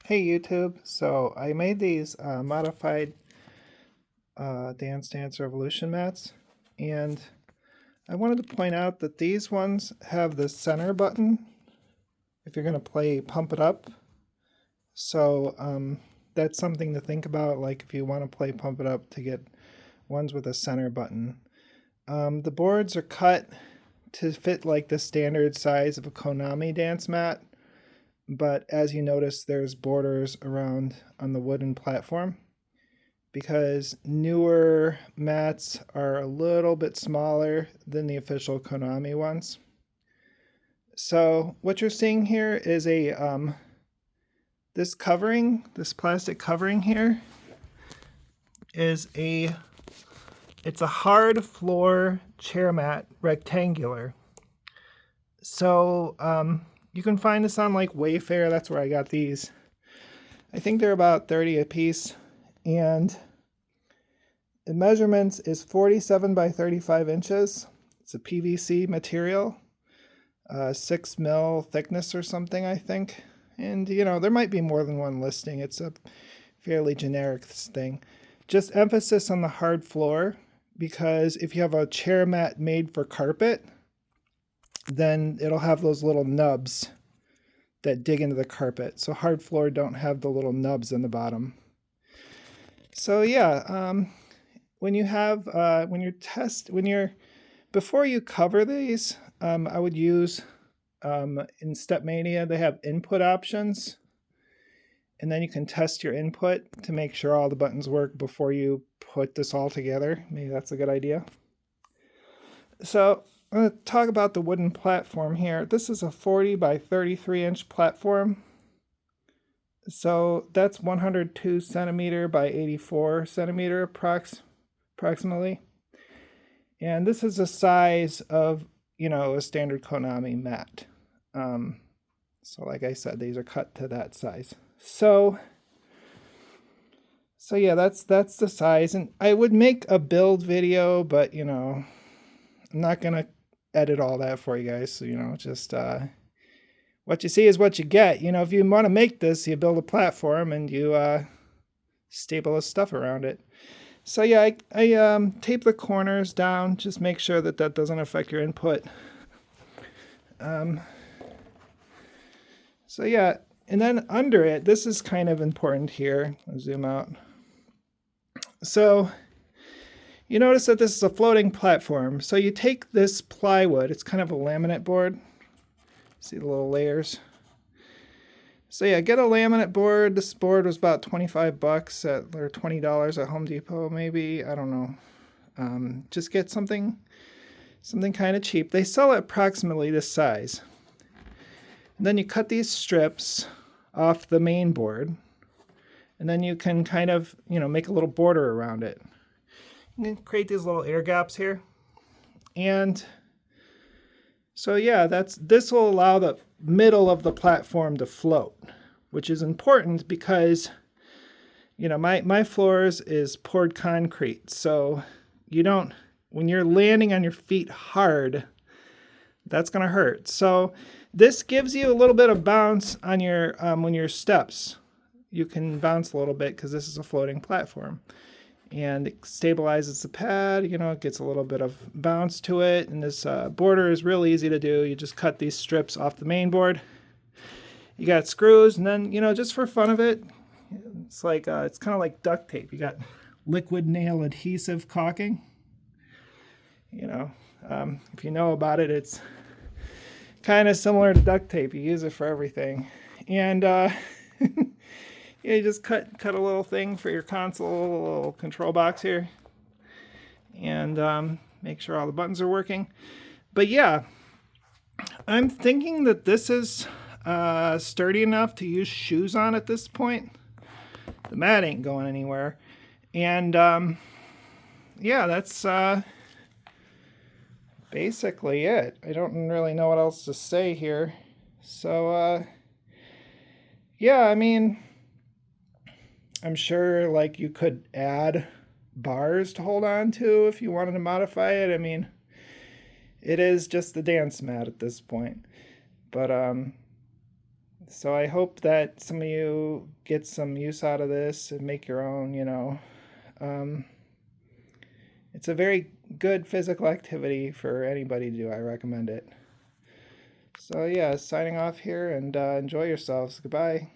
Hey YouTube, so I made these modified Dance Dance Revolution mats, and I wanted to point out that these ones have the center button if you're going to play Pump It Up. So that's something to think about, like if you want to play Pump It Up, to get ones with a center button. The boards are cut to fit like the standard size of a Konami dance mat, but as you notice, there's borders around on the wooden platform because newer mats are a little bit smaller than the official Konami ones. So what you're seeing here is this covering, this plastic covering here, is it's a hard floor chair mat, rectangular. So you can find this on like Wayfair. That's where I got these. I think they're about 30 a piece, and the measurements is 47 by 35 inches. It's a PVC material, 6 mil thickness or something, I think. And you know, there might be more than one listing. It's a fairly generic thing. Just emphasis on the hard floor, because if you have a chair mat made for carpet, then it'll have those little nubs that dig into the carpet. So hard floor don't have the little nubs in the bottom. So yeah, when you have before you cover these, I would use in Stepmania they have input options, and then you can test your input to make sure all the buttons work before you put this all together. Maybe that's a good idea. So I'm going to talk about the wooden platform here. This is a 40 by 33 inch platform. So that's 102 centimeter by 84 centimeter approximately. And this is the size of, a standard Konami mat. So like I said, these are cut to that size. So yeah, that's the size. And I would make a build video, but I'm not gonna edit all that for you guys. So just what you see is what you get. If you want to make this, you build a platform and you staple the stuff around it. So yeah, I tape the corners down. Just make sure that doesn't affect your input. So yeah, and then under it, this is kind of important here. I'll zoom out. So you notice that this is a floating platform. So you take this plywood, it's kind of a laminate board. See the little layers? So yeah, get a laminate board. This board was about 25 bucks or $20 at Home Depot, maybe. I don't know. Just get something kind of cheap. They sell it approximately this size. And then you cut these strips off the main board, and then you can kind of, make a little border around it. You can create these little air gaps here. And so yeah, this will allow the middle of the platform to float, which is important because my floors is poured concrete. So when you're landing on your feet hard, that's going to hurt. So this gives you a little bit of bounce on your when your steps. You can bounce a little bit because this is a floating platform. And it stabilizes the pad, it gets a little bit of bounce to it. And this border is real easy to do. You just cut these strips off the main board. You got screws, and then, just for fun of it, it's like it's kind of like duct tape. You got liquid nail adhesive caulking. If you know about it, it's kind of similar to duct tape. You use it for everything. And you just cut a little thing for your console, a little control box here, and make sure all the buttons are working. But yeah, I'm thinking that this is sturdy enough to use shoes on at this point. The mat ain't going anywhere. And yeah, that's basically it. I don't really know what else to say here. So yeah, I mean, I'm sure like you could add bars to hold on to if you wanted to modify it. I mean, it is just the dance mat at this point. But So I hope that some of you get some use out of this and make your own, you know. It's a very good physical activity for anybody to do. I recommend it. So yeah, signing off here, and enjoy yourselves. Goodbye.